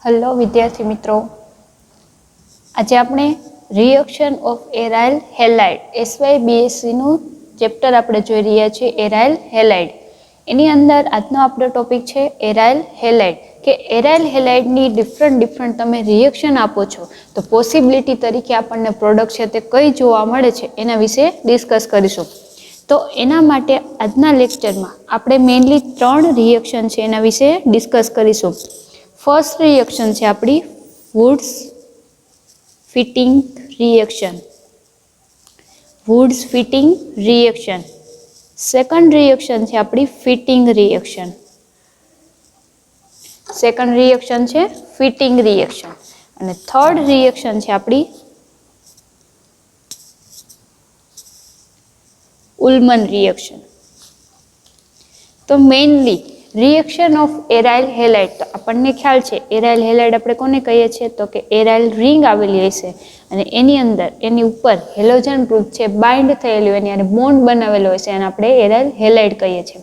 Hello विद्यार्थी मित्रों, आज आपणे reaction of aryl halide SYBSc નું चेप्टर આપણે જોઈ રહ્યા છીએ એરાઇલ હેલાઇડ। એની અંદર આજનો આપણો ટોપિક છે એરાઇલ હેલાઇડ કે એરાઇલ હેલાઇડની ડિફરન્ટ તમે રિએક્શન આપો છો તો પોસિબિલિટી તરીકે આપણને પ્રોડક્ટ છે તે કઈ જોવા મળે છે એના વિશે ડિસ્કસ કરીશું। તો એના માટે આજના લેક્ચરમાં આપણે મેઇનલી 3 રિએક્શન છે એના વિશે ડિસ્કસ કરીશું। फर्स्ट रिएक्शन है अपनी Wurtz Fittig reaction, Wurtz Fittig reaction. Second reaction है अपनी फिटिंग रिएक्शन, सेकंड रिएक्शन है फिटिंग रिएक्शन। और थर्ड रिएक्शन है अपनी उल्मन रिएक्शन। तो mainly reaction of aryl halide तो अपने ख्याल है एराइल हेलाइड આપણે કોને કહીએ છીએ તો કે એરાઇલ રિંગ આવેલી હશે અને એની અંદર એની ઉપર હેલોજન ગ્રુપ છે બાઇન્ડ થયેલું હોય અને બોન્ડ બનાવેલો હશે અને આપણે એરાઇલ હેલાઇડ કહીએ છીએ।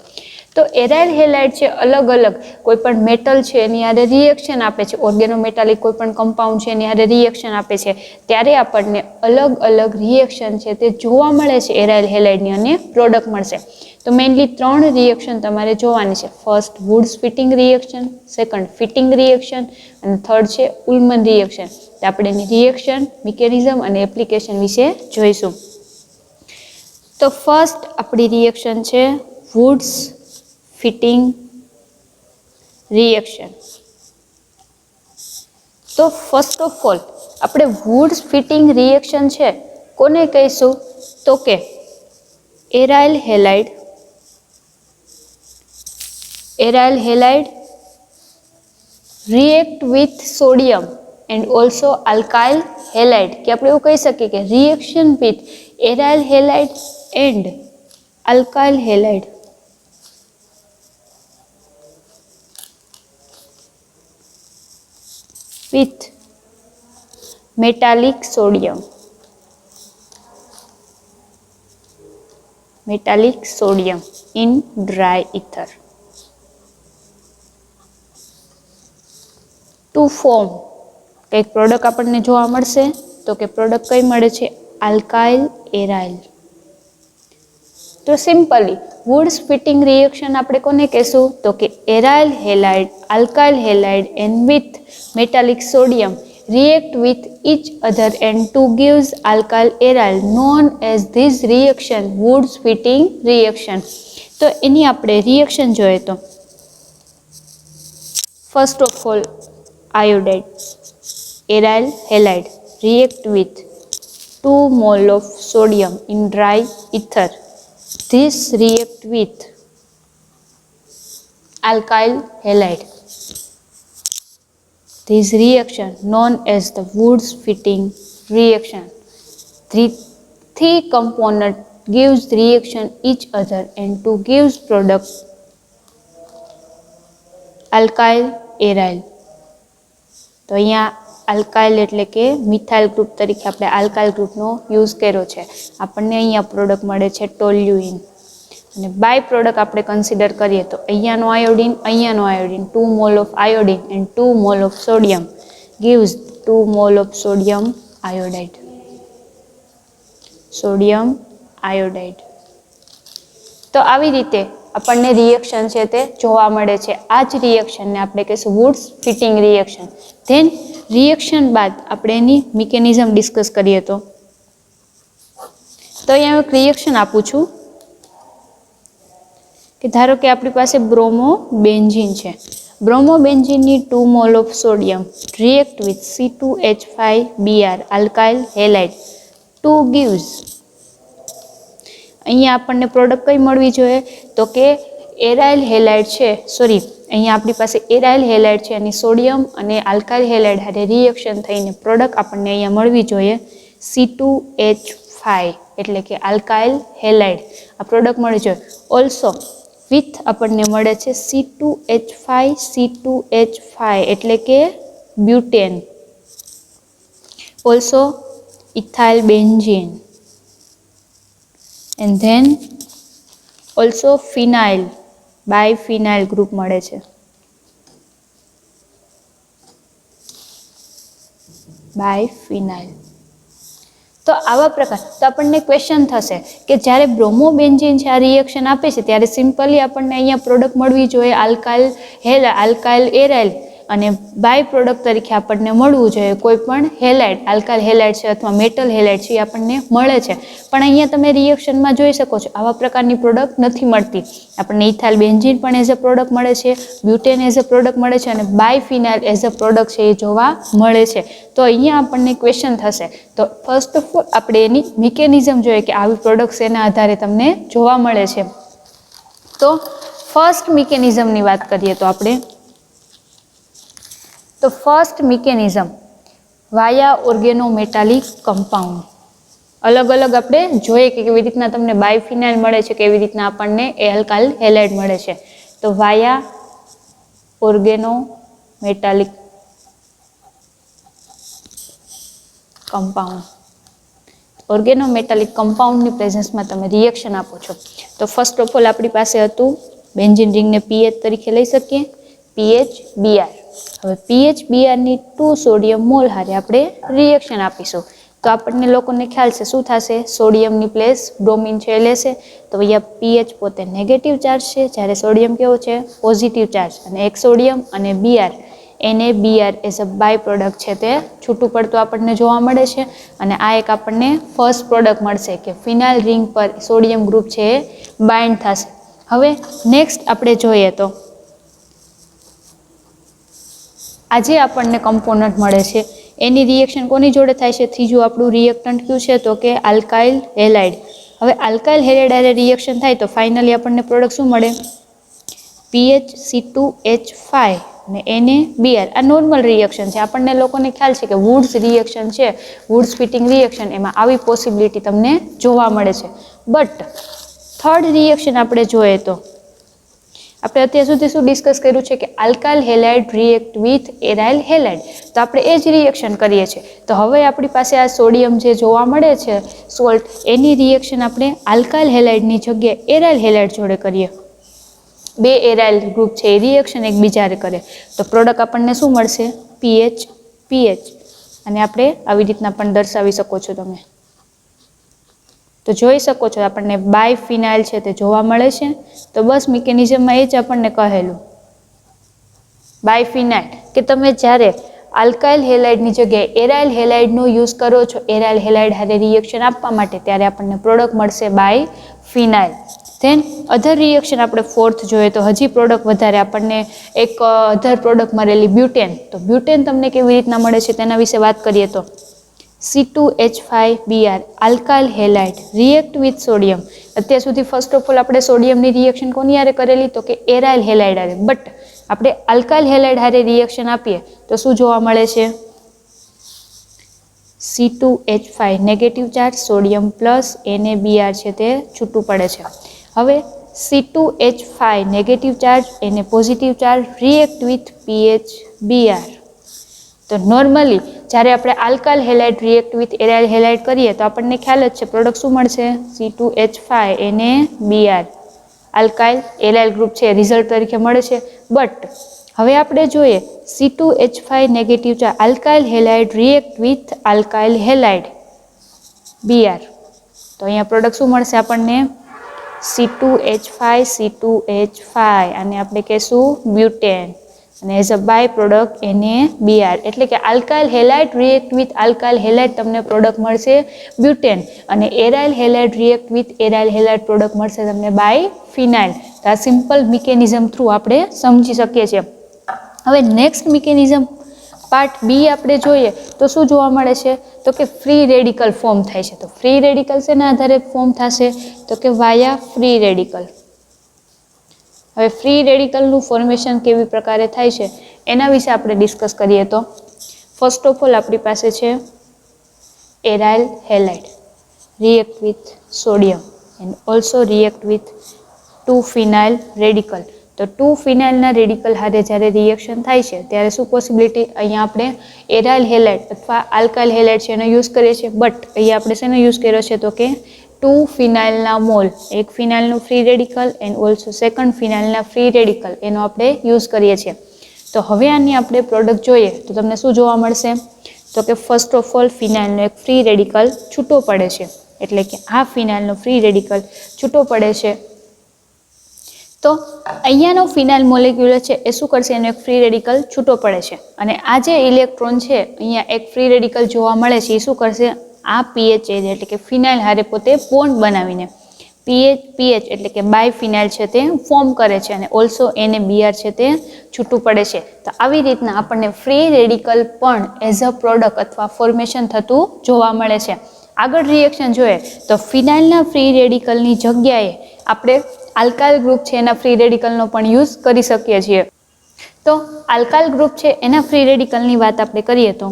તો એરાઇલ હેલાઇડ છે અલગ અલગ કોઈપણ મેટલ છે એની હારે રિએક્શન આપે છે, ઓર્ગેનોમેટાલિક કોઈપણ કમ્પાઉન્ડ છે એની હારે રિએક્શન આપે છે ત્યારે આપણને અલગ અલગ રિએક્શન છે તે જોવા મળે છે એરાઇલ હેલાઇડની અને પ્રોડક્ટ મળશે। तो मेनली 3 रिएक्शन तमारे जोवानी छे। First Wurtz Fittig reaction, second Fittig reaction और थर्ड छे उल्मन रिएक्शन। तो आपणे एनी रिएक्शन मिकेनिज्म और एप्लिकेशन विषे जोईशुं। तो फर्स्ट अपनी रिएक्शन छे वुड्स फिटिंग रिएक्शन। तो फर्स्ट ऑफ ऑल अपने वुड्स फिटिंग रिएक्शन छे कोने कहीशुं तो के aryl halide, aryl halide react with sodium and also alkyl halide कि આપણે એવું કહી શકીએ કે reaction with aryl halide and alkyl halide with metallic sodium, metallic sodium in dry ether to form एक प्रोडक्ट आपने जोवा मळशे तो के प्रोडक्ट कई मळे छे अल्काइल एराइल। तो सिंपली वुड्स फिटिंग रिएक्शन आपणे कोने कहेशुं तो के aryl halide, alkyl halide and with metallic sodium react with each other and to gives alkyl aryl known as this reaction Woods fitting reaction। तो any आपणे reaction जोईए तो first of all iodide aryl halide react with 2 mole of sodium in dry ether, this react with alkyl halide, this reaction known as the Woods fitting reaction। Three component gives reaction each other and to gives product alkyl aryl। तो अहींया alkyl एटले के methyl group तरीके आपणे alkyl ग्रुपनो use कर्यो छे। आपणने अहींया product मळे छे टोल्युइन અને બાય પ્રોડક્ટ આપણે કન્સિડર કરીએ તો અહીંયાનો iodine 2 mole of iodine and 2 mole of sodium gives 2 mole of sodium iodide, sodium iodide. તો આવી રીતે આપણને રિએક્શન છે તે જોવા મળે છે। આ જ રિએક્શનને આપણે કહીશું Wurtz Fittig reaction. Then reaction બાદ આપણે એની મિકેનિઝમ ડિસ્કસ કરીએ તો અહીંયા એક રિએક્શન આપું છું कि धारो कि अपनी पास ब्रोमो बेंजीन है, bromo benzene 2 mole of sodium react with C2H5Br alkyl halide two gives अहींया आपने प्रोडक्ट कई मळवी जोईए तो के एराइल हेलाइड है, सॉरी अहींया अपनी पास एराइल हेलाइड है अने सोडियम अने अल्काइल हेलाइड हारे रिएक्शन थईने प्रोडक्ट आपने अहींया मळवी जोईए C2H5 एटले के अल्काइल हेलाइड आ प्रोडक्ट मळी जोईए। ऑल्सो विथ अपने मळे छे C2H5 एटले के butane, also ethyl benzene and then also phenyl biphenyl group मळे छे। બાયફિનાઇલ. તો આવા પ્રકાર તો આપણને ક્વેશ્ચન થશે કે જ્યારે બ્રોમોબેન્ઝીન છે આ રિએક્શન આપે છે ત્યારે સિમ્પલી આપણને અહીંયા પ્રોડક્ટ મળવી જોઈએ આલ્કાઇલ એરાઇલ અને બાય પ્રોડક્ટ તરીકે આપણને મળવું જોઈએ કોઈ પણ હેલાઇડ, આલ્કાઇલ હેલાઇડ છે અથવા મેટલ હેલાઇડ છે એ આપણને મળે છે. પણ અહીંયા તમે રિએક્શનમાં જોઈ શકો છો આવા પ્રકારની પ્રોડક્ટ નથી મળતી. આપણને ઇથાઇલ બેન્ઝીન પણ એઝ અ પ્રોડક્ટ મળે છે, બ્યુટેન એઝ અ પ્રોડક્ટ મળે છે અને બાયફિનાઇલ એઝ અ પ્રોડક્ટ છે એ જોવા મળે છે. તો અહીંયા આપણને ક્વેશ્ચન થશે. તો ફર્સ્ટ ઓફ ઓલ આપણે એની મિકેનિઝમ જોઈએ કે આવી પ્રોડક્ટ્સ એના આધારે તમને જોવા મળે છે. તો ફર્સ્ટ મિકેનિઝમની વાત કરીએ તો આપણે ફર્સ્ટ મિકેનિઝમ વાયા ઓર્ગેનોમેટાલિક કમ્પાઉન્ડ. અલગ અલગ આપણે જોઈએ કે કેવી રીતના તમને બાયફિનાઇલ મળે છે, કેવી રીતના આપણને આલ્કાઇલ હેલાઇડ મળે છે. તો વાયા ઓર્ગેનોમેટાલિક કમ્પાઉન્ડ. ઓર્ગેનોમેટાલિક કમ્પાઉન્ડની પ્રેઝન્સમાં તમે રિએક્શન આપો છો. તો ફર્સ્ટ ઓફ ઓલ આપણી પાસે હતું બેન્ઝીન રિંગને પીએચ તરીકે લઈ શકીએ, PHBr. હવે PHBrની 2 સોડિયમ મોલ હારે આપણે રિએક્શન આપીશું. તો આપણને લોકોને ખ્યાલ છે શું થશે, સોડિયમની પ્લેસ બ્રોમિન છે એ લેશે. તો અહીંયા પીએચ પોતે નેગેટિવ ચાર્જ છે, જ્યારે સોડિયમ કેવો છે પોઝિટિવ ચાર્જ, અને એક સોડિયમ અને BR NaBr as a by product છે તે છૂટું પડતું આપણને જોવા મળે છે. અને આ એક આપણને ફર્સ્ટ પ્રોડક્ટ મળશે કે ફિનાઇલ રિંગ પર સોડિયમ ગ્રુપ છે એ બાઇન્ડ થશે. હવે નેક્સ્ટ આપણે જોઈએ તો આજે આપણને કમ્પોનન્ટ મળે છે એની રિએક્શન કોની જોડે થાય છે, ત્રીજું આપણું રિએક્ટન્ટ કયું છે તો કે આલ્કાઇલ હેલાઇડ. હવે આલ્કાઇલ હેલાઇડ હારે રિએક્શન થાય તો ફાઇનલી આપણને પ્રોડક્ટ શું મળે, PHC2H5 અને NaBr. આ નોર્મલ રિએક્શન છે. આપણને લોકોને ખ્યાલ છે કે વુડ્સ રિએક્શન છે, વુડ્સ ફિટિંગ રિએક્શન, એમાં આવી પોસિબિલિટી તમને જોવા મળે છે. બટ થર્ડ રિએક્શન આપણે જોઈએ તો આપણે અત્યાર સુધી શું ડિસ્કસ કર્યું છે કે alkyl halide react with aryl halide. તો આપણે એ જ રિએક્શન કરીએ છીએ. તો હવે આપણી પાસે આ સોડિયમ જે જોવા મળે છે સોલ્ટ, એની રિએક્શન આપણે આલ્કાઇલ હેલાઇડની જગ્યાએ એરાઇલ હેલાઇડ જોડે કરીએ. બે એરાઇલ ગ્રુપ છે એ રિએક્શન એકબીજારે કરે તો પ્રોડક્ટ આપણને શું મળશે, PH. અને આપણે આવી રીતના પણ દર્શાવી શકો છો તમે. તો જોઈ શકો છો આપણને બાયફિનાઇલ છે તે જોવા મળે છે. તો બસ મિકેનિઝમમાં એ જ આપણને કહેલું બાયફિનાઇલ કે તમે જ્યારે આલ્કાઇલ હેલાઇડની જગ્યાએ એરાઇલ હેલાઇડનો યુઝ કરો છો એરાઇલ હેલાઇડ હારે રિએક્શન આપવા માટે, ત્યારે આપણને પ્રોડક્ટ મળશે બાયફિનાઇલ. ધેન અધર રિએક્શન આપણે ફોર્થ જોઈએ તો હજી પ્રોડક્ટ વધારે આપણને એક અધર પ્રોડક્ટ મળેલી બ્યુટેન. તો બ્યુટેન તમને કેવી રીતના મળે છે તેના વિશે વાત કરીએ તો C2H5Br alkyl halide react with sodium. અત્યાર સુધી ફર્સ્ટ ઓફ ઓલ આપણે સોડિયમની રિએક્શન કોની હારે કરેલી તો કે એરાઇલ હેલાઇડ હારે. બટ આપણે આલ્કાઇલ હેલાઇડ હારે રિએક્શન આપીએ તો શું જોવા મળે છે, C2H5 negative charge, sodium plus NaBr છે તે છૂટું પડે છે. હવે C2H5 નેગેટિવ ચાર્જ એને positive charge react with PHBr. તો નોર્મલી જ્યારે આપણે alkyl halide react with aryl halide કરીએ તો આપણને ખ્યાલ જ છે પ્રોડક્ટ શું મળશે, C2H5 NaBr. Alkyl aryl group છે રિઝલ્ટ તરીકે મળે છે. બટ હવે આપણે જોઈએ C2H5 negative charge alkyl halide react with alkyl halide Br. તો અહીંયા પ્રોડક્ટ શું મળશે આપણને, C2H5 અને આપણે કહેશું બ્યુટેન અને as a by product NaBr. એટલે કે alkyl halide react with alkyl halide તમને પ્રોડક્ટ મળશે બ્યુટેન અને aryl halide react with aryl halide product મળશે તમને બાયફિનાઇલ. તો આ સિમ્પલ મિકેનિઝમ થ્રુ આપણે સમજી શકીએ છીએ. હવે નેક્સ્ટ મિકેનિઝમ પાર્ટ બી આપણે જોઈએ તો શું જોવા મળે છે તો કે ફ્રી રેડિકલ ફોર્મ થાય છે. તો ફ્રી રેડિકલ શેના આધારે ફોર્મ થશે તો કે વાયા ફ્રી રેડિકલ. હવે ફ્રી રેડિકલનું ફોર્મેશન કેવી પ્રકારે થાય છે એના વિશે આપણે ડિસ્કસ કરીએ તો ફર્સ્ટ ઓફ ઓલ આપણી પાસે છે aryl halide react with sodium and also react with 2 phenyl radical. તો 2 ફિનાઇલના રેડિકલ હારે જ્યારે રિએક્શન થાય છે ત્યારે શું પોસિબિલિટી, અહીંયા આપણે એરાઇલ હેલાઇડ અથવા આલ્કાઇલ હેલાઇડ છે એનો યુઝ કરીએ છીએ. બટ અહીંયા આપણે શેનો યુઝ કર્યો છે તો કે 2 ફિનાઇલના મોલ, એક ફિનાઇલનું free radical and also second ફિનાઇલના ફ્રી રેડિકલ એનો આપણે યુઝ કરીએ છીએ. તો હવે આની આપણે પ્રોડક્ટ જોઈએ તો તમને શું જોવા મળશે, તો કે ફર્સ્ટ ઓફ ઓલ ફિનાઇલનો એક ફ્રી રેડિકલ છૂટો પડે છે, એટલે કે આ ફિનાઇલનો ફ્રી રેડિકલ છૂટો પડે છે. તો અહીંયાનો ફિનાઇલ મોલેક્યુલ છે એ શું કરશે, એનો એક ફ્રી રેડિકલ છૂટો પડે છે અને આ જે ઇલેક્ટ્રોન છે અહીંયા એક ફ્રી રેડિકલ જોવા મળે છે એ શું કરશે, આ પીએચ એટલે કે ફિનાઇલ હારે પોતે બોન્ડ બનાવીને પીએચ એટલે કે બાય ફિનાઇલ છે તે ફોર્મ કરે છે અને ઓલ્સો NaBr છે તે છૂટું પડે છે. તો આવી રીતના આપણને ફ્રી રેડિકલ પણ એઝ અ પ્રોડક્ટ અથવા ફોર્મેશન થતું જોવા મળે છે. આગળ રિએક્શન જોઈએ તો ફિનાઇલના ફ્રી રેડિકલની જગ્યાએ આપણે આલ્કાઇલ ગ્રુપ છે એના ફ્રી રેડિકલનો પણ યુઝ કરી શકીએ છીએ. તો આલ્કાઇલ ગ્રુપ છે એના ફ્રી રેડિકલની વાત આપણે કરીએ તો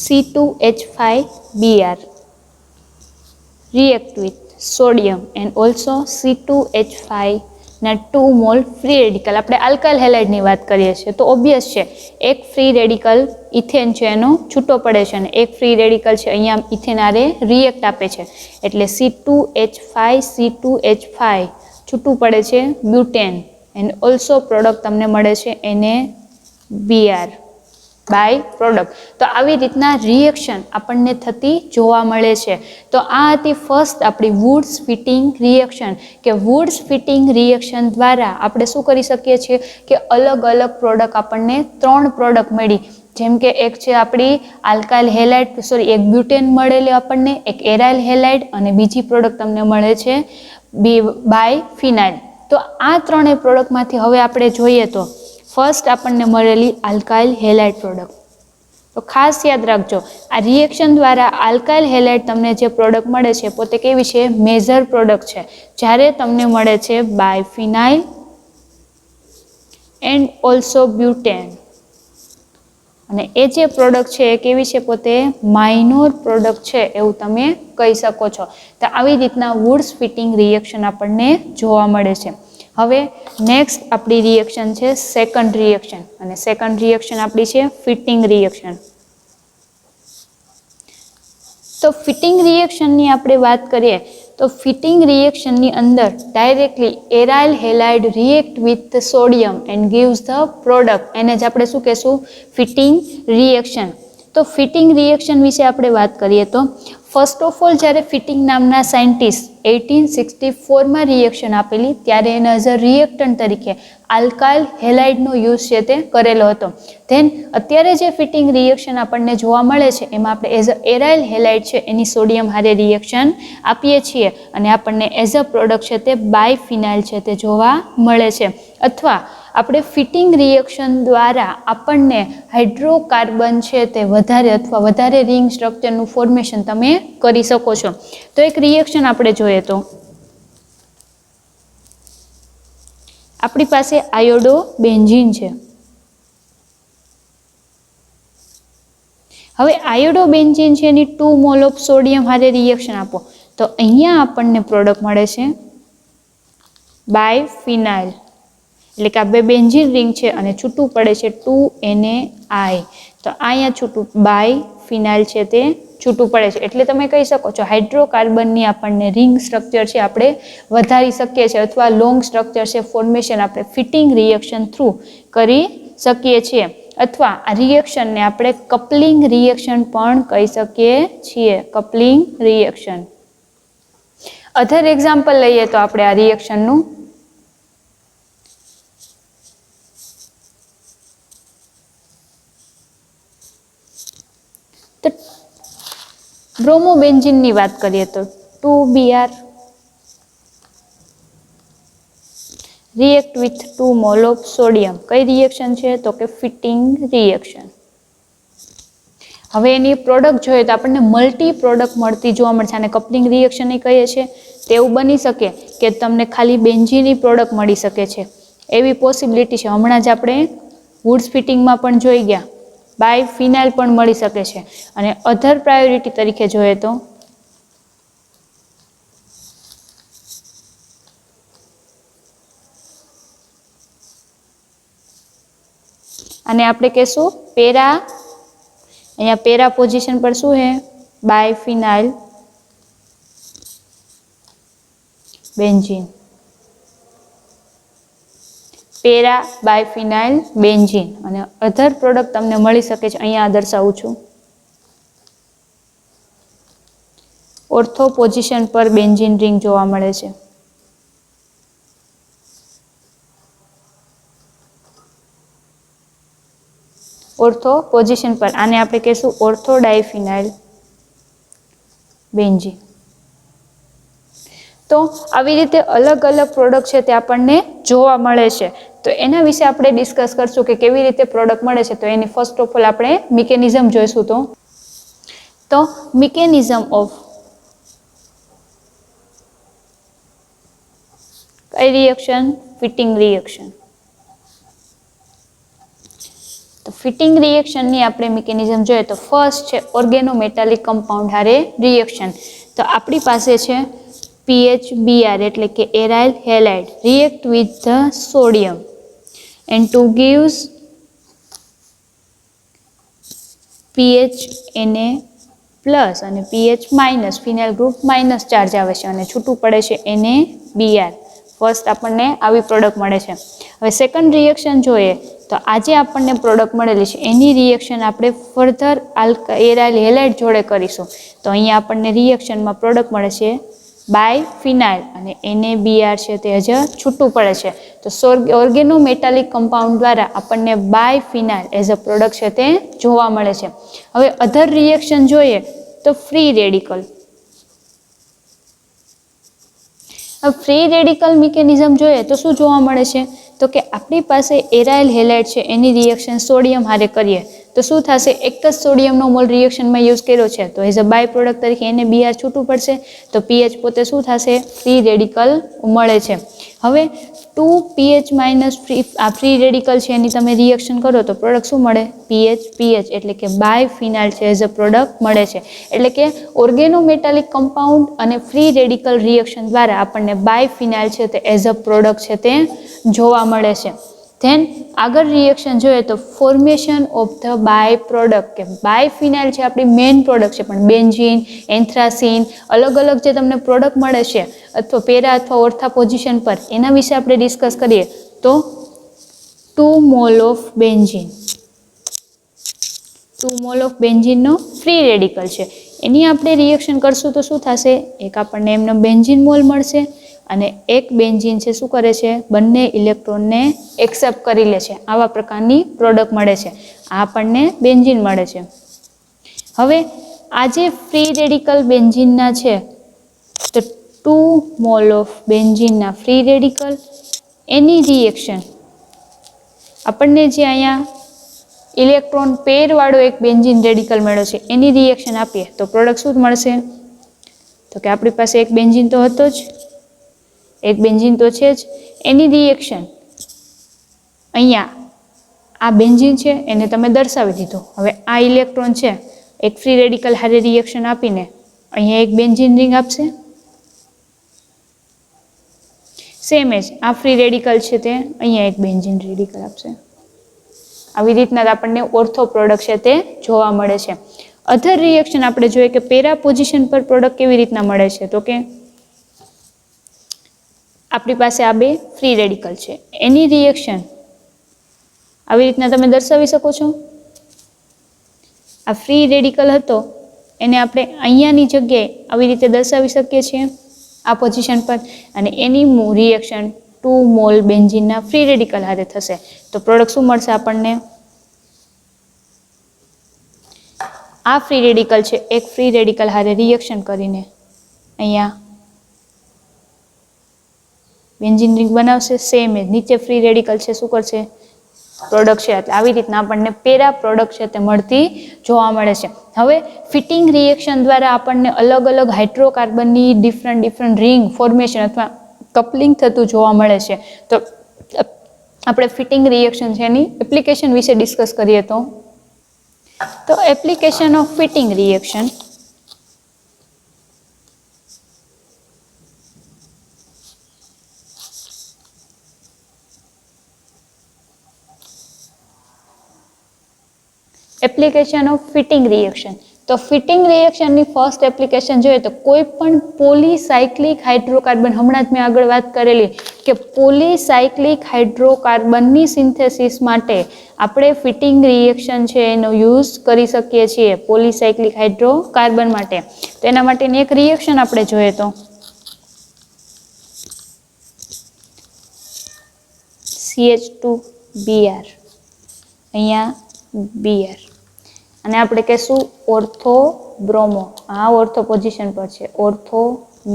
C2H5Br react with sodium and also C2H5 ના 2 મોલ ફ્રી રેડિકલ. આપણે આલ્કાઇલ હેલાઇડની વાત કરીએ છીએ તો ઓબ્વિયસ છે એક ફ્રી રેડિકલ ઇથેન છે એનો છૂટો પડે છે અને એક ફ્રી રેડિકલ છે અહીંયા ઇથેન આરે રિએક્ટ આપે છે એટલે C2H5 છૂટું પડે છે બ્યુટેન એન્ડ ઓલ્સો પ્રોડક્ટ તમને મળે છે NaBr બાય પ્રોડક્ટ. તો આવી રીતના રિએક્શન આપણને થતી જોવા મળે છે. તો આ હતી ફર્સ્ટ આપણી વુડ્સ ફિટિંગ રિએક્શન કે વુડ્સ ફિટિંગ રિએક્શન દ્વારા આપણે શું કરી શકીએ છીએ કે અલગ અલગ પ્રોડક્ટ આપણને 3 પ્રોડક્ટ મળી. જેમ કે એક છે આપણી આલ્કાઇલ હેલાઇડ એક બ્યુટેન મળેલી આપણને, એક એરાઇલ હેલાઇડ અને બીજી પ્રોડક્ટ તમને મળે છે બાય ફિનાઇલ. તો આ ત્રણેય પ્રોડક્ટમાંથી હવે આપણે જોઈએ તો ફર્સ્ટ આપણને મળેલી આલ્કાઇલ હેલાઇડ પ્રોડક્ટ. તો ખાસ યાદ રાખજો આ રિએક્શન દ્વારા આલ્કાઇલ હેલાઇડ તમને જે પ્રોડક્ટ મળે છે પોતે કેવી છે, મેજર પ્રોડક્ટ છે. જ્યારે તમને મળે છે biphenyl and also butane અને એ જે પ્રોડક્ટ છે એ કેવી છે, પોતે માઇનોર પ્રોડક્ટ છે એવું તમે કહી શકો છો. તો આવી રીતના વુડ્સ ફિટિંગ રિએક્શન આપણને જોવા મળે છે. હવે નેક્સ્ટ આપણી રિએક્શન છે સેકન્ડ રિએક્શન અને સેકન્ડ રિએક્શન આપણી છે ફિટિંગ રિએક્શન. તો ફિટિંગ રિએક્શનની આપણે વાત કરીએ તો ફિટિંગ રિએક્શનની અંદર directly aryl halide react with sodium and gives the product, એને જ આપણે શું કહેશું, ફિટિંગ રિએક્શન. તો ફિટિંગ રિએક્શન વિશે આપણે વાત કરીએ તો ફર્સ્ટ ઓફ ઓલ જ્યારે ફિટિંગ નામના સાયન્ટિસ્ટ 1864માં રિએક્શન આપેલી ત્યારે એને એઝ અ રિએક્ટન્ટ તરીકે આલ્કાઇલ હેલાઇડનો યુઝ છે તે કરેલો હતો. ધેન અત્યારે જે ફિટિંગ રિએક્શન આપણને જોવા મળે છે એમાં આપણે એઝ અ એરાઇલ હેલાઇડ છે એની સોડિયમ હારે રિએક્શન આપીએ છીએ અને આપણને એઝ અ પ્રોડક્ટ છે તે બાય ફિનાઇલ છે તે જોવા મળે છે. અથવા આપણે ફિટિંગ રિએક્શન દ્વારા આપણને હાઇડ્રોકાર્બન છે તે વધારે અથવા વધારે રિંગ સ્ટ્રક્ચરનું ફોર્મેશન તમે કરી શકો છો. તો એક રિએક્શન આપણે જોઈએ તો આપણી પાસે આયોડો બેન્ઝીન છે. હવે આયોડો બેન્ઝીન છે એની 2 મોલ ઓફ સોડિયમ હારે રિએક્શન આપો તો અહીંયા આપણને પ્રોડક્ટ મળે છે બાય ફિનાઇલ એટલે કે આ બે બેન્ઝીન રિંગ છે અને છૂટું પડે છે 2NaI. તો અહીંયા છૂટું બાય ફિનાઇલ છે તે છૂટું પડે છે એટલે તમે કહી શકો છો હાઇડ્રોકાર્બનની આપણને રિંગ સ્ટ્રક્ચર છે આપણે વધારી શકીએ છીએ અથવા લોંગ સ્ટ્રક્ચર છે ફોર્મેશન આપણે ફિટિંગ રિએક્શન થ્રુ કરી શકીએ છીએ. અથવા આ રિએક્શનને આપણે કપલિંગ રિએક્શન પણ કહી શકીએ છીએ, કપલિંગ રિએક્શન. અધર એક્ઝામ્પલ લઈએ તો આપણે આ રિએક્શનનું તો બ્રોમોબેન્ઝીનની વાત કરીએ તો 2Br react with 2 mol of sodium. કઈ રિએક્શન છે તો કે ફિટિંગ રિએક્શન. હવે એની પ્રોડક્ટ જોઈએ તો આપણને મલ્ટી પ્રોડક્ટ મળતી જોવા મળશે અને કપલિંગ રિએક્શન કહીએ છીએ. તેવું બની શકે કે તમને ખાલી બેન્ઝીનની પ્રોડક્ટ મળી શકે છે, એવી પોસિબિલિટી છે. હમણાં જ આપણે વુડ્સ ફિટિંગમાં પણ જોઈ ગયા બાય ફિનાઇલ પણ મળી શકે છે. અને અધર પ્રાયોરિટી તરીકે જોઈએ તો અને આપણે કહેશું પેરા, અહીંયા પેરા પોઝિશન પર શું છે biphenyl benzene. Para biphenyl benzene અને અધર પ્રોડક્ટ તમને મળી શકે છે. અહીંયા દર્શાવું છું. ઓર્થો પોઝિશન પર બેન્ઝીન રિંગ જોવા મળે છે. ઓર્થો પોઝિશન પર આને આપણે કહીશું ઓર્થો ડાયફિનાઇલ બેન્ઝીન. તો આવી રીતે અલગ અલગ પ્રોડક્ટ છે તે આપણને જોવા મળે છે. તો એના વિશે આપણે ડિસ્કસ કરશું કે કેવી રીતે પ્રોડક્ટ મળે છે. તો એની ફર્સ્ટ ઓફ ઓલ આપણે મિકેનિઝમ જોઈશું. તો મિકેનિઝમ ઓફ કઈ રિએક્શન? Fitting reaction. તો ફિટિંગ રિએક્શનની આપણે મિકેનિઝમ જોઈએ તો ફર્સ્ટ છે ઓર્ગેનોમેટાલિક કમ્પાઉન્ડ હારે રિએક્શન. તો આપણી પાસે છે PHBr એટલે કે aryl halide react with the sodium and to gives PHNa plus અને PH માઇનસ ફિનાઇલ ગ્રુપ માઇનસ ચાર્જ આવે છે અને છૂટું પડે છે NaBr. ફર્સ્ટ આપણને આવી પ્રોડક્ટ મળે છે. હવે સેકન્ડ રિએક્શન જોઈએ તો આજે આપણને પ્રોડક્ટ મળેલી છે એની રિએક્શન આપણે ફર્ધર એરાઇલ હેલાઇડ જોડે કરીશું. તો અહીંયા આપણને રિએક્શનમાં પ્રોડક્ટ મળે છે બાયફિનાઇલ અને NaBr છે તે હજી છૂટું પડે છે. તો ઓર્ગેનોમેટાલિક કમ્પાઉન્ડ દ્વારા આપણને બાયફિનાઇલ એઝ અ પ્રોડક્ટ છે તે જોવા મળે છે. હવે અધર રિએક્શન જોઈએ તો free radical. Free radical mechanism જોઈએ તો શું જોવા મળે છે? તો કે આપણી પાસે એરાઇલ હેલાઇડ છે એની રિએક્શન સોડિયમ હારે કરીએ તો શું થશે? એક જ સોડિયમનો મોલ રિએક્શનમાં યુઝ કર્યો છે તો એઝ અ બાય પ્રોડક્ટ તરીકે NaBr છૂટું પડશે. તો પીએચ પોતે શું થશે? ફ્રી રેડિકલ મળે છે. હવે 2PH માઇનસ ફ્રી રેડિકલ છે એની તમે રિએક્શન કરો તો પ્રોડક્ટ શું મળે? PH એટલે કે બાયફિનાઇલ છે એઝ અ પ્રોડક્ટ મળે છે. એટલે કે ઓર્ગેનોમેટાલિક કમ્પાઉન્ડ અને ફ્રી રેડિકલ રિએક્શન દ્વારા આપણને બાયફિનાઇલ છે તે એઝ અ પ્રોડક્ટ છે તે જોવા મળે છે. ધેન આગળ રિએક્શન જોઈએ તો formation of the by product કે બાયફિનાઇલ છે આપણી મેઇન પ્રોડક્ટ છે પણ બેન્ઝીન એન્થ્રાસીન અલગ અલગ જે તમને પ્રોડક્ટ મળે છે અથવા પેરા અથવા ઓર્થા પોઝિશન પર એના વિશે આપણે ડિસ્કસ કરીએ તો 2 mole of benzene 2 mole of બેન્ઝીનનો ફ્રી રેડિકલ છે એની આપણે રિએક્શન કરશું તો શું થશે? એક આપણને એમનો બેન્ઝીન મોલ મળશે અને એક બેન્ઝીન છે શું કરે છે? બંને ઇલેક્ટ્રોનને એક્સેપ્ટ કરી લે છે. આવા પ્રકારની પ્રોડક્ટ મળે છે. આ આપણને બેન્ઝીન મળે છે. હવે આ જે ફ્રી રેડિકલ બેન્ઝીનના છે તો 2 મોલ ઓફ બેન્ઝીનના ફ્રી રેડિકલ એની રિએક્શન આપણને જે અહીંયા ઇલેક્ટ્રોન પેરવાળો એક બેન્ઝીન રેડિકલ મળ્યો છે એની રિએક્શન આપીએ તો પ્રોડક્ટ શું મળશે? તો કે આપણી પાસે એક બેન્ઝીન તો હતો જ, એક બેન્ઝીન તો છે જ, એની રિએક્શન અહીંયા આ બેન્ઝીન છે એને તમે દર્શાવી દીધું. હવે આ ઇલેક્ટ્રોન છે એક ફ્રી રેડિકલ હારે રિએક્શન આપીને અહીંયા એક બેન્ઝીન રિંગ આપશે. સેમ જ આ ફ્રી રેડિકલ છે તે અહીંયા એક બેન્ઝીન રેડિકલ આપશે. આવી રીતના આપણને ઓર્થો પ્રોડક્ટ છે તે જોવા મળે છે. અધર રિએક્શન આપણે જોઈએ કે પેરા પોઝિશન પર પ્રોડક્ટ કેવી રીતના મળે છે તો કે આપણી પાસે આ બે ફ્રી રેડિકલ છે એની રિએક્શન આવી રીતના તમે દર્શાવી શકો છો. આ ફ્રી રેડિકલ હતો એને આપણે અહીંયાની જગ્યાએ આવી રીતે દર્શાવી શકીએ છીએ આ પોઝિશન પર અને એની રિએક્શન 2 મોલ બેન્ઝીનના ફ્રી રેડિકલ હારે થશે તો પ્રોડક્ટ શું મળશે આપણને? આ ફ્રી રેડિકલ છે એક ફ્રી રેડિકલ હારે રિએક્શન કરીને અહીંયા બેન્ઝીન રિંગ બનાવશે. સેમ જ નીચે ફ્રી રેડિકલ છે શું કરશે? પ્રોડક્ટ છે. એટલે આવી રીતના આપણને પેરા પ્રોડક્ટ છે તે મળતી જોવા મળે છે. હવે ફિટિંગ રિએક્શન દ્વારા આપણને અલગ અલગ હાઇડ્રોકાર્બનની ડિફરન્ટ રિંગ ફોર્મેશન અથવા કપલિંગ થતું જોવા મળે છે. તો આપણે ફિટિંગ રિએક્શન છે એની એપ્લિકેશન વિશે ડિસ્કસ કરીએ તો application of fitting reaction application of fitting reaction તો ફિટિંગ રિએક્શનની ફર્સ્ટ એપ્લિકેશન જોઈએ તો કોઈ પણ પોલીસાયક્લિક હાઇડ્રોકાર્બન, હમણાં જ મેં આગળ વાત કરેલી કે પોલીસાયક્લિક હાઇડ્રોકાર્બનની સિન્થેસિસ માટે આપણે ફિટિંગ રિએક્શન છે એનો યુઝ કરી શકીએ છીએ પોલીસાયક્લિક હાઇડ્રોકાર્બન માટે. તો એના માટેની એક રિએક્શન આપણે જોઈએ તો CH2Br, અહીંયા Br, અને આપણે કહેશું ઓર્થો બ્રોમો, આ ઓર્થો પોઝિશન પર છે, ઓર્થો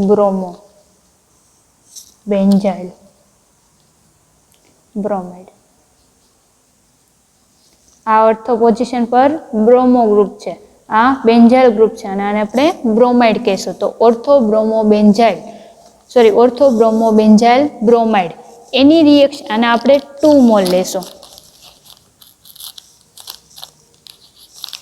બ્રોમો બેન્ઝાઇલ બ્રોમાઇડ, આ ઓર્થો પોઝિશન પર બ્રોમો ગ્રુપ છે, આ બેન્ઝાઇલ ગ્રુપ છે અને આને આપણે બ્રોમાઇડ કહેશું. તો ortho bromo benzyl, sorry ortho bromo benzyl bromide એની રિએક્શન, અને આપણે 2 મોલ લેશું.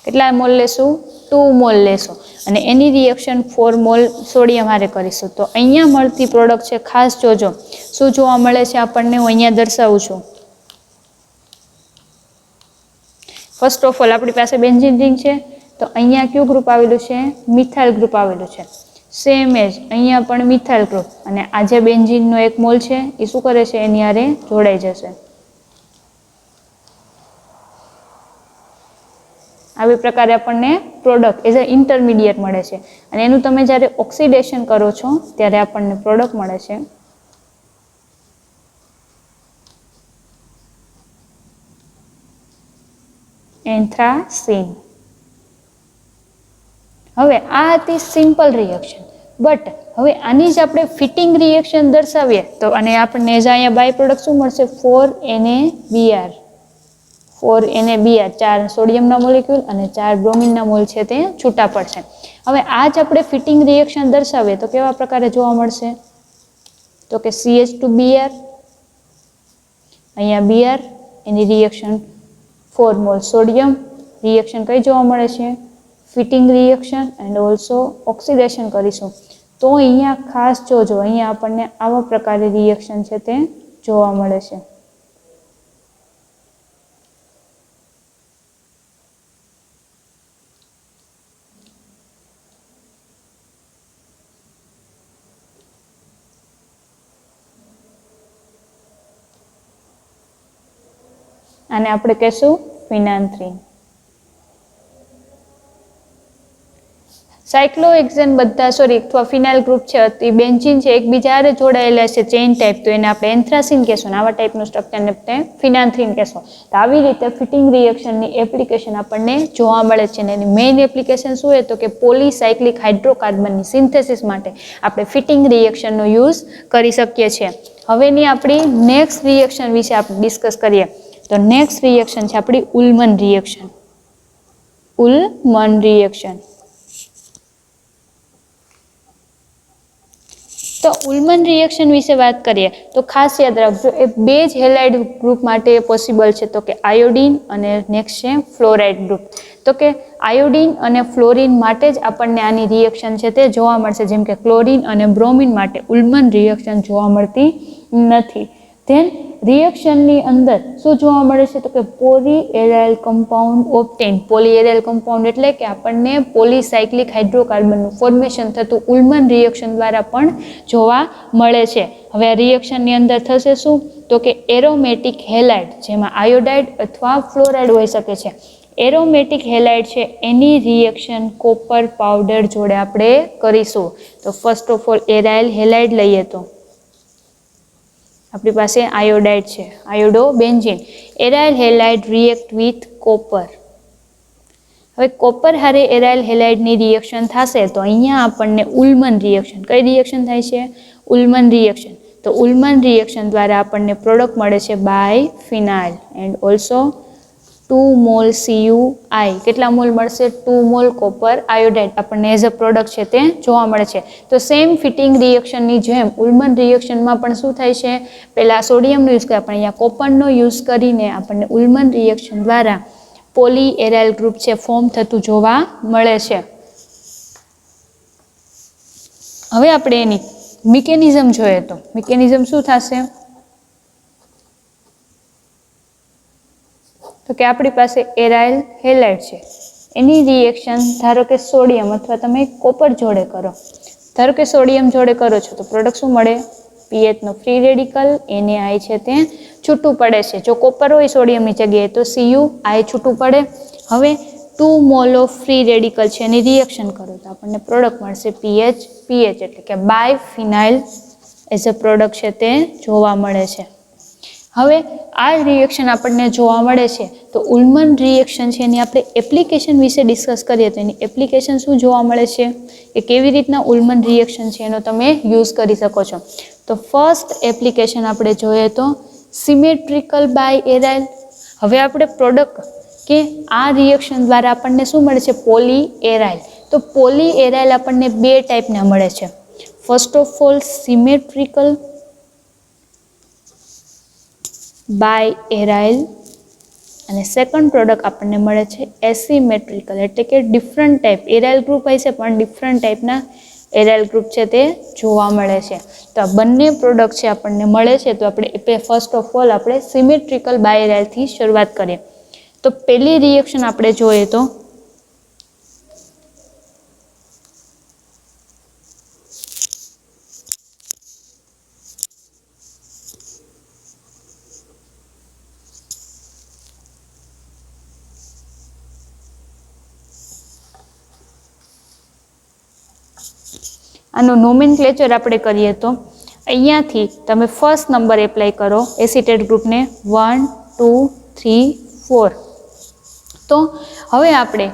કેટલા મોલ લેશું? 2 મોલ લેશું અને એની રિએક્શન 4 મોલ સોડિયમ હારે કરીશું. તો અહીંયા મળતી પ્રોડક્ટ છે, ખાસ જોજો શું જોવા મળે છે આપણને, હું અહીંયા દર્શાવું છું. ફર્સ્ટ ઓફ ઓલ આપણી પાસે બેન્ઝીન રિંગ છે, તો અહીંયા કયું ગ્રુપ આવેલું છે? મિથાઇલ ગ્રુપ આવેલું છે. સેમ એજ અહીંયા પણ મિથાઇલ ગ્રુપ, અને આ જે બેન્ઝીનનો એક મોલ છે એ શું કરે છે? એની હારે જોડાઈ જશે. આવી પ્રકારે આપણને પ્રોડક્ટ એઝ અ ઇન્ટરમીડિયેટ મળે છે, અને એનું તમે જ્યારે ઓક્સિડેશન કરો છો ત્યારે આપણને પ્રોડક્ટ મળે છે એન્થ્રાસીન. હવે આ હતી સિમ્પલ રિએક્શન, બટ હવે આની જ આપણે ફિટિંગ રિએક્શન દર્શાવીએ તો, અને આપણને એઝ અહીંયા બાય પ્રોડક્ટ શું મળશે? 4NaBr, 4NaBr, 4 સોડિયમના મોલેક્યુલ અને 4 બ્રોમિનના મોલ છે તે છૂટા પડશે. હવે આ જ આપણે ફિટિંગ રિએક્શન દર્શાવીએ તો કેવા પ્રકારે જોવા મળશે? તો કે CH2Br, અહીંયા Br, એની રિએક્શન 4 મોલ સોડિયમ, રિએક્શન કઈ જોવા મળે છે? Fitting reaction and also oxidation કરીશું. તો અહીંયા ખાસ જોજો, અહીંયા આપણને આવા પ્રકારે રિએક્શન છે તે જોવા મળે છે. આને આપણે કહેશું ફિનાન્થ્રીન. સાયક્લોહેક્સેન બધા અથવા ફિનાઇલ ગ્રુપ છે, એ બેન્ઝીન છે એકબીજા હારે જોડાયેલા છે ચેઇન ટાઈપ, તો એને આપણે એન્થ્રાસીન કહેશું, આવા ટાઈપનું સ્ટ્રક્ચરને આપણે ફિનાન્થ્રીન કહેશું. તો આવી રીતે ફિટિંગ રિએક્શનની એપ્લિકેશન આપણને જોવા મળે છે, અને એની મેઇન એપ્લિકેશન શું છે તો કે પોલીસાયક્લિક હાઇડ્રોકાર્બનની સિન્થેસિસ માટે આપણે ફિટિંગ રિએક્શનનો યુઝ કરી શકીએ છીએ. હવેની આપણી નેક્સ્ટ રિએક્શન વિશે આપણે ડિસ્કસ કરીએ. તો નેક્સ્ટ રિએક્શન છે આપણી ઉલ્મન રિએક્શન. ઉલ્મન રિએક્શન, તો ઉલ્મન રિએક્શન વિશે વાત કરીએ તો ખાસ યાદ રાખજો, એ 2 જ હેલાઇડ ગ્રુપ માટે પોસિબલ છે, તો કે આયોડીન અને નેક્સ્ટ છે ફ્લોરાઇડ ગ્રુપ. તો કે આયોડીન અને ફ્લોરિન માટે જ આપણને આની રિએક્શન છે તે જોવા મળશે, જેમ કે ક્લોરિન અને બ્રોમિન માટે ઉલ્મન રિએક્શન જોવા મળતી નથી. ધેન રિએક્શનની અંદર શું જોવા મળે છે તો કે પોલીએરાઇલ કમ્પાઉન્ડ ઓબ્ટેન. પોલીએરાઇલ કમ્પાઉન્ડ એટલે કે આપણને પોલીસાયક્લિક હાઇડ્રોકાર્બનનું ફોર્મેશન થતું ઉલ્મન રિએક્શન દ્વારા પણ જોવા મળે છે. હવે આ રિએક્શનની અંદર થશે શું તો કે એરોમેટિક હેલાઇડ, જેમાં આયોડાઇડ અથવા ફ્લોરાઇડ હોઈ શકે છે. એરોમેટિક હેલાઇડ છે એની રિએક્શન કોપર પાવડર જોડે આપણે કરીશું. તો first of all aryl halide લઈએ તો આપણી પાસે આયોડાઇડ છે, iodo benzene. Aryl halide react with copper. હવે કોપર હારે એરાઇલ હેલાઇડની રિએક્શન થશે તો અહીંયા આપણને ઉલ્મન રિએક્શન, કઈ રિએક્શન થાય છે? Ullmann reaction. તો ઉલ્મન રિએક્શન દ્વારા આપણને પ્રોડક્ટ મળે છે biphenyl and also 2 mole CuI. કેટલા મોલ મળશે? 2 મોલ કોપર આયોડાઇડ આપણને એઝ અ પ્રોડક્ટ છે તે જોવા મળે છે. તો સેમ ફિટિંગ રિએક્શનની જેમ ઉલ્મન રિએક્શનમાં પણ શું થાય છે? પહેલાં સોડિયમનો યુઝ કરે, પણ અહીંયા કોપરનો યુઝ કરીને આપણને ઉલ્મન રિએક્શન દ્વારા પોલીએરાઇલ ગ્રુપ છે ફોર્મ થતું જોવા મળે છે. હવે આપણે એની મિકેનિઝમ જોઈએ તો મિકેનિઝમ શું થશે તો કે આપણી પાસે એરાઇલ હેલાઇડ છે, એની રિએક્શન ધારો કે સોડિયમ અથવા તમે કોપર જોડે કરો, ધારો કે સોડિયમ જોડે કરો છો તો પ્રોડક્ટ શું મળે? પીએચ નો ફ્રી રેડિકલ Na છે તે છૂટું પડે છે. જો કોપર હોય સોડિયમની જગ્યાએ તો Cu છૂટું પડે. હવે 2 મોલ ઓફ ફ્રી રેડિકલ છે એની રિએક્શન કરો તો આપણને પ્રોડક્ટ મળશે પીએચ એટલે કે બાયફિનાઇલ એઝ અ પ્રોડક્ટ છે તે જોવા મળે છે. હવે આ રિએક્શન આપણને જોવા મળે છે તો ઉલ્મન રિએક્શન છે એની આપણે એપ્લિકેશન વિશે ડિસ્કસ કરીએ તો એની એપ્લિકેશન શું જોવા મળે છે કે કેવી રીતના ઉલ્મન રિએક્શન છે એનો તમે યુઝ કરી શકો છો. તો ફર્સ્ટ એપ્લિકેશન આપણે જોઈએ તો સિમેટ્રિકલ બાય એરાઇલ. હવે આપણે પ્રોડક્ટ કે આ રિએક્શન દ્વારા આપણને શું મળે છે? Poly aryl. તો પોલી એરાઇલ આપણને 2 ટાઈપના મળે છે. First of all symmetrical biaryl અને સેકન્ડ પ્રોડક્ટ આપણને મળે છે એસિમેટ્રિકલ એટલે કે ડિફરન્ટ ટાઈપ એરાઇલ ગ્રુપ હોય છે પણ ડિફરન્ટ ટાઈપના એરાઇલ ગ્રુપ છે તે જોવા મળે છે. તો આ બંને પ્રોડક્ટ છે આપણને મળે છે તો આપણે ફર્સ્ટ ઓફ ઓલ આપણે સિમેટ્રિકલ બાય એરાઇલથી શરૂઆત કરીએ. તો પહેલી રિએક્શન આપણે જોઈએ તો આનું નોમેનક્લેચર આપણે કરીએ તો અહીંયાથી તમે ફર્સ્ટ નંબર એપ્લાય કરો એસિટેટ ગ્રુપને 1, 2, 3, 4. તો હવે આપણે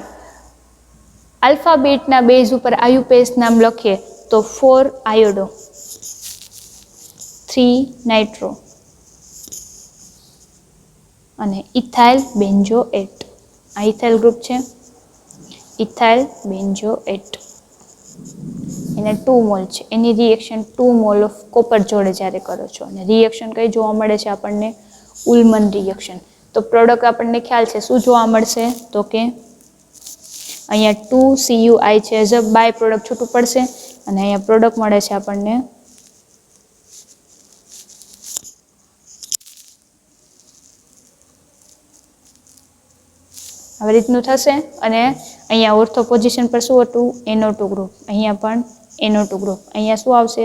આલ્ફાબેટના બેઝ ઉપર આયુપેસ નામ લખીએ તો 4 આયોડો, 3 નાઇટ્રો અને ઇથાઇલ બેન્ઝોએટ. આ ઇથાઇલ ગ્રુપ છે, ઇથાઇલ બેન્ઝોએટ એને 2 મોલ છે. એની રિએક્શન 2 મોલ ઓફ કોપર જોડે જ્યારે કરો છો અને રિએક્શન કઈ જોવા મળે છે આપણને? ઉલ્મન રિએક્શન. તો પ્રોડક્ટ આપણને ખ્યાલ છે શું જોવા મળશે તો કે અહીંયા 2 CuI છે એઝ અ બાય પ્રોડક્ટ છૂટું પડશે અને અહીંયા પ્રોડક્ટ મળે છે આપણને આવી રીતનું થશે. અને અહીંયા ઓર્થો પોઝિશન પર શું હતું? NO2 group. અહીંયા પણ NO2 ગ્રુપ. અહીંયા શું આવશે?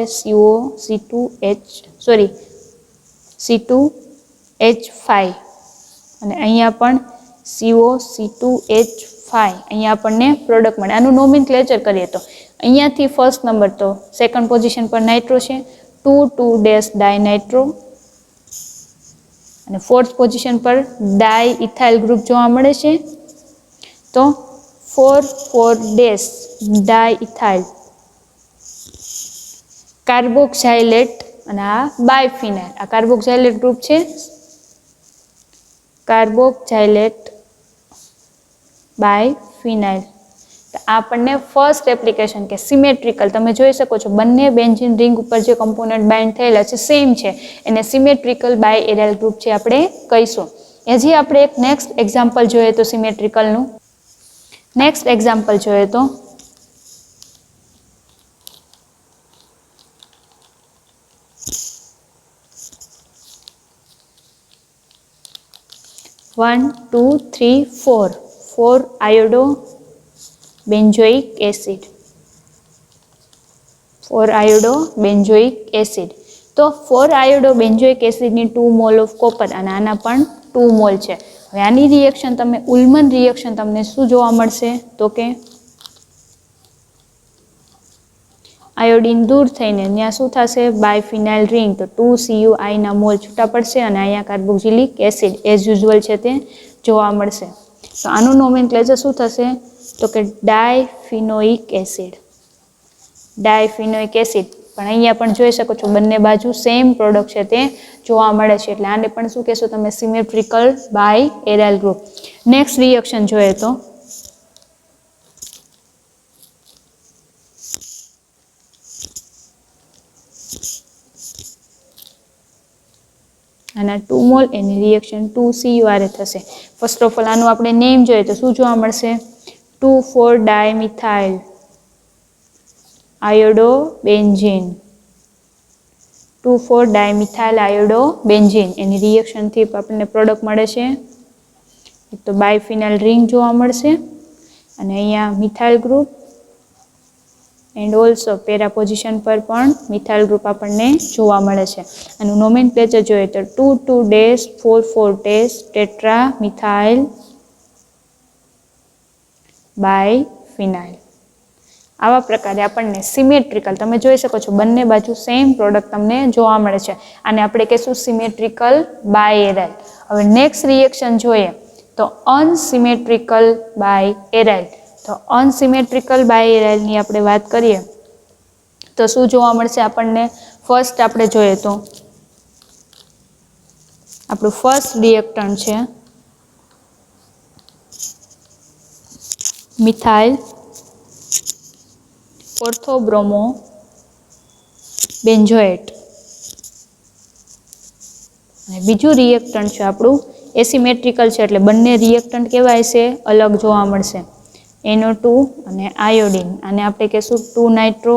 C2H5 અને અહીંયા પણ CO2H5. અહીંયા આપણને પ્રોડક્ટ મળે. આનું નોમેનક્લેચર કરીએ તો અહીંયાથી ફર્સ્ટ નંબર તો સેકન્ડ પોઝિશન પર નાઇટ્રો છે 2,2- ડાયનાઇટ્રો અને ફોર્થ પોઝિશન પર ડાય ઇથાઇલ ગ્રુપ જોવા મળે છે તો 4,4- ડાય ઇથાઇલ કાર્બોક્સાઇલેટ અને આ બાયફિનાઇલ. આ કાર્બોક્સાઇલેટ ગ્રુપ છે, કાર્બોક્સાઇલેટ બાયફિનાઇલ. તો આપણને ફર્સ્ટ એપ્લિકેશન કે સિમેટ્રિકલ તમે જોઈ શકો છો બંને બેન્ઝીન રિંગ ઉપર જે કમ્પોનન્ટ બાઇન્ડ થયેલા છે સેમ છે એને સિમેટ્રિકલ બાય એરાઇલ ગ્રુપ છે આપણે કહીશું. હજી આપણે એક નેક્સ્ટ એક્ઝામ્પલ જોઈએ તો સિમેટ્રિકલનું નેક્સ્ટ એક્ઝામ્પલ જોઈએ તો one, 2, 3, 4 iodo benzoic acid 4 iodo benzoic acid. તો 4 આયોડો બેન્ઝોઇક એસિડની 2 મોલ ઓફ કોપર અને આના પણ 2 મોલ છે. હવે આની રિએક્શન તમે ઉલ્મન રિએક્શન તમને શું જોવા મળશે તો કે આયોડિન દૂર થઈને ત્યાં શું થશે? બાયફિનાઇલ રિંગ. તો 2 CuI ના મોલ છૂટા પડશે અને અહીંયા કાર્બોક્સિલિક એસિડ એઝ યુઝ્યુઅલ છે તે જોવા મળશે. તો આનું નોમેનક્લેચર શું થશે તો કે ડાયફિનોઇક એસિડ. ડાયફિનોઇક એસિડ. પણ અહીંયા પણ જોઈ શકો છો બંને બાજુ સેમ પ્રોડક્ટ છે તે જોવા મળે છે એટલે આને પણ શું કહેશો તમે? Symmetrical biaryl group. Next reaction જોઈએ તો આના 2 મોલ એની રિએક્શન 2CuRA થશે. ફર્સ્ટ ઓફ ઓલ આનું આપણે નેમ જોઈએ તો શું જોવા મળશે? 2,4-ડાયમિથાઇલ આયોડો બેન્ઝીન 2,4-ડાયમિથાઇલ આયોડો બેન્ઝીન એની રિએક્શનથી આપણને પ્રોડક્ટ મળે છે એક તો બાયફિનાઇલ રિંગ જોવા મળશે અને અહીંયા methyl group and also para position પર પણ મિથાઇલ ગ્રુપ આપણને જોવા મળે છે. આનું નોમેનક્લેચર જોઈએ તો 2,2-4,4 ટેટ્રા મિથાઇલ બાયફિનાઇલ. આવા પ્રકારે આપણને સિમેટ્રિકલ, તમે જોઈ શકો છો બંને બાજુ સેમ પ્રોડક્ટ તમને જોવા મળે છે. આને આપણે કહીશું સિમેટ્રિકલ બાયએરાઇલ. હવે નેક્સ્ટ રિએક્શન જોઈએ તો અનસિમેટ્રિકલ બાયએરાઇલ. તો અનસિમેટ્રિકલ બાયએરાઇલની આપણે વાત કરીએ તો શું જોવા મળશે આપણને? ફર્સ્ટ આપણે જોઈએ તો આપણું ફર્સ્ટ રિએક્ટન્ટ છે મિથાઇલ ઓર્થોબ્રોમો બેન્ઝોએટ. અને બીજું રિએક્ટન્ટ છે આપણું એસિમેટ્રિકલ છે, એટલે બંને રિએક્ટન્ટ કેવા હશે? અલગ જોવા મળશે. NO2 અને આયોડિન. આને આપણે કહીશું 2-નાઇટ્રો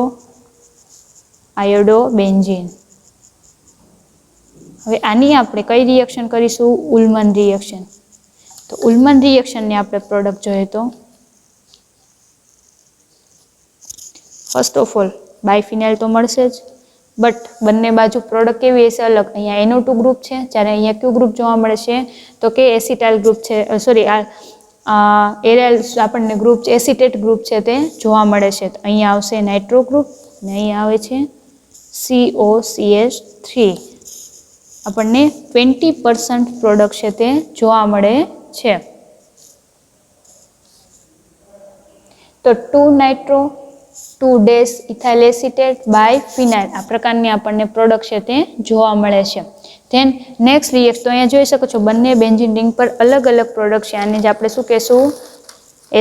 આયોડો બેન્ઝીન. હવે આની આપણે કઈ રિએક્શન કરીશું? ઉલ્મન રિએક્શન. તો ઉલ્મન રિએક્શનની આપણે પ્રોડક્ટ જોઈએ તો ફર્સ્ટ ઓફ ઓલ બાયફિનાઇલ તો મળશે જ, બટ બંને બાજુ પ્રોડક્ટ કેવી હશે? અલગ. અહીંયા NO2 ગ્રુપ છે, જ્યારે અહીંયા કયું ગ્રુપ જોવા મળે છે? તો કે એસિટાઇલ ગ્રુપ છે, સોરી એરાઇલ આપણને ગ્રુપ એસિટેટ ગ્રુપ છે તે જોવા મળે છે. તો અહીંયા આવશે નાઇટ્રો ગ્રુપ અને અહીંયા આવે છે COCH3. આપણને 20% પ્રોડક્ટ છે તે જોવા મળે છે. તો 2-નાઇટ્રો 2-ઇથાઇલ એસિટેટ બાયફિનાઇલ આ પ્રકારની આપણને પ્રોડક્ટ છે તે જોવા મળે છે. ધેન નેક્સ્ટ રિએક્શન તો અહીંયા જોઈ શકો છો બંને બેન્ઝીન રિંગ પર અલગ અલગ પ્રોડક્ટ છે. આને જ આપણે શું કહેશું?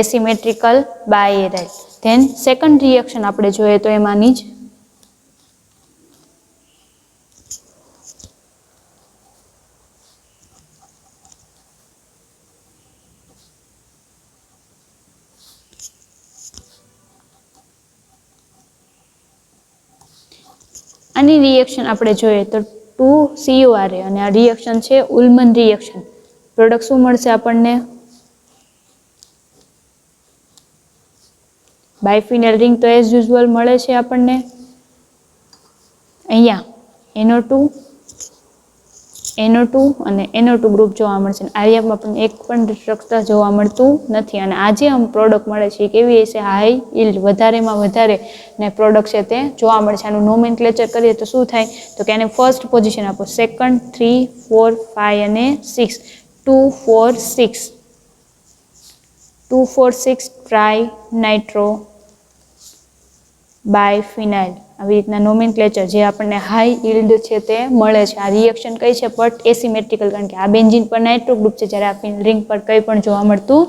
એસિમેટ્રિકલ બાયએરાઇલ. ધેન સેકન્ડ રિએક્શન આપણે જોઈએ તો એમાંની જ આની રિએક્શન આપણે જોઈએ તો 2CORA અને આ રિએક્શન છે ઉલ્મન રિએક્શન. પ્રોડક્ટ શું મળશે આપણને? બાયફિનાઇલ રિંગ તો એઝ યુઝ્યુઅલ મળે છે આપણને. અહીંયા NO2 અને NO2 ગ્રુપ જોવા મળશે. આર્યમાં પણ એક પણ સ્ટ્રક્ચર જોવા મળતું નથી. અને આજે આમ પ્રોડક્ટ મળે છે કેવી હશે? હાઈ યીલ્ડ, વધારેમાં વધારે ને પ્રોડક્ટ છે તે જોવા મળે છે. આનું નોમેનક્લેચર કરીએ તો શું થાય? તો કે આને ફર્સ્ટ પોઝિશન આપો, સેકન્ડ, 3, 4, 5 અને 6. 2, 4, 6 ટ્રાય નાઇટ્રો બાયફિનાઇલ. આવી રીતના નોમેનક્લેચર જે આપણને હાઈ યીલ્ડ છે તે મળે છે. આ રિએક્શન કઈ છે? બટ એસિમેટ્રિકલ, કારણ કે આ બેન્ઝીન પર નાઇટ્રો ગ્રુપ છે, જ્યારે આ રિંગ પર કંઈ પણ જોવા મળતું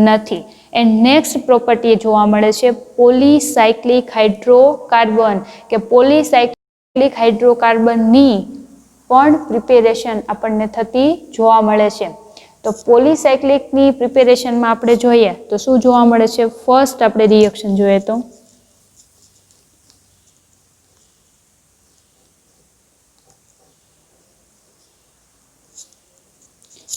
નથી. એન્ડ નેક્સ્ટ પ્રોપર્ટી જોવા મળે છે પોલીસાયક્લિક હાઇડ્રોકાર્બન, કે પોલીસાયક્લિક હાઇડ્રોકાર્બનની પણ પ્રિપેરેશન આપણને થતી જોવા મળે છે. તો પોલીસાયક્લિકની પ્રિપેરેશનમાં આપણે જોઈએ તો શું જોવા મળે છે? ફર્સ્ટ આપણે રિએક્શન જોઈએ તો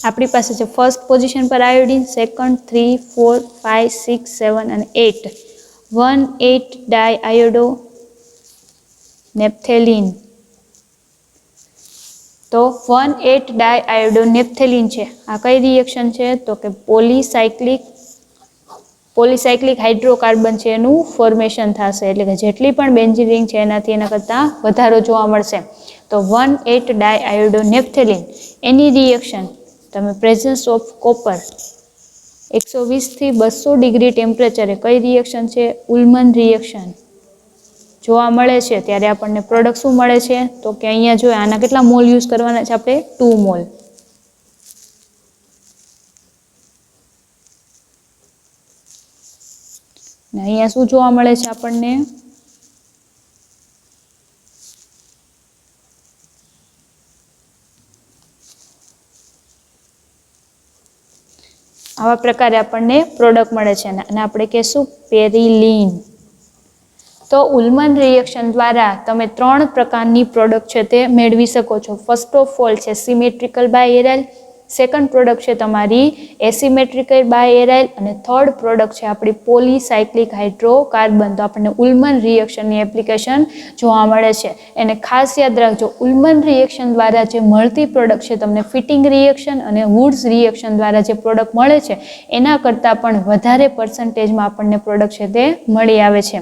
આપણી પાસે છે ફર્સ્ટ પોઝિશન પર આયોડિન, સેકન્ડ, 3, 4, 5, 6, 7 અને 8. 1,8-ડાયઆયોડો નેપ્થેલિન. તો 1,8-ડાયઆયોડો નેપ્થેલિન છે. આ કઈ રિએક્શન છે? તો કે પોલીસાયક્લિક હાઇડ્રોકાર્બન છે એનું ફોર્મેશન થશે. એટલે કે જેટલી પણ બેન્ઝીન રિંગ છે એનાથી એના કરતાં વધારો જોવા મળશે. તો 1,8-ડાયઆયોડો નેપ્થેલિન એની રિએક્શન તમે પ્રેઝન્સ ઓફ કોપર 120 થી 200 ડિગ્રી ટેમ્પરેચરે કઈ રિએક્શન છે? ઉલ્મન રિએક્શન જોવા મળે છે. ત્યારે આપણને પ્રોડક્ટ શું મળે છે? તો કે અહીંયા જોઈએ આના કેટલા મોલ યુઝ કરવાના છે આપણે? 2 મોલ. ને અહીંયા શું જોવા મળે છે આપણને? આવા પ્રકારે આપણને પ્રોડક્ટ મળે છે અને આપણે કહેશું પેરિલીન. તો ઉલ્મન રિએક્શન દ્વારા તમે 3 પ્રકારની પ્રોડક્ટ છે તે મેળવી શકો છો. ફર્સ્ટ ઓફ ઓલ છે સિમેટ્રિકલ બાયએરાઇલ, સેકન્ડ પ્રોડક્ટ છે તમારી એસિમેટ્રિક બાય એરાઇલ અને થર્ડ પ્રોડક્ટ છે આપણી પોલીસાયક્લિક હાઇડ્રોકાર્બન. તો આપણને ઉલ્મન રિએક્શનની એપ્લિકેશન જોવા મળે છે. એને ખાસ યાદ રાખજો, ઉલ્મન રિએક્શન દ્વારા જે મળતી પ્રોડક્ટ છે તમને ફિટિંગ રિએક્શન અને વુડ્સ રિએક્શન દ્વારા જે પ્રોડક્ટ મળે છે એના કરતાં પણ વધારે પર્સન્ટેજમાં આપણને પ્રોડક્ટ છે તે મળી આવે છે.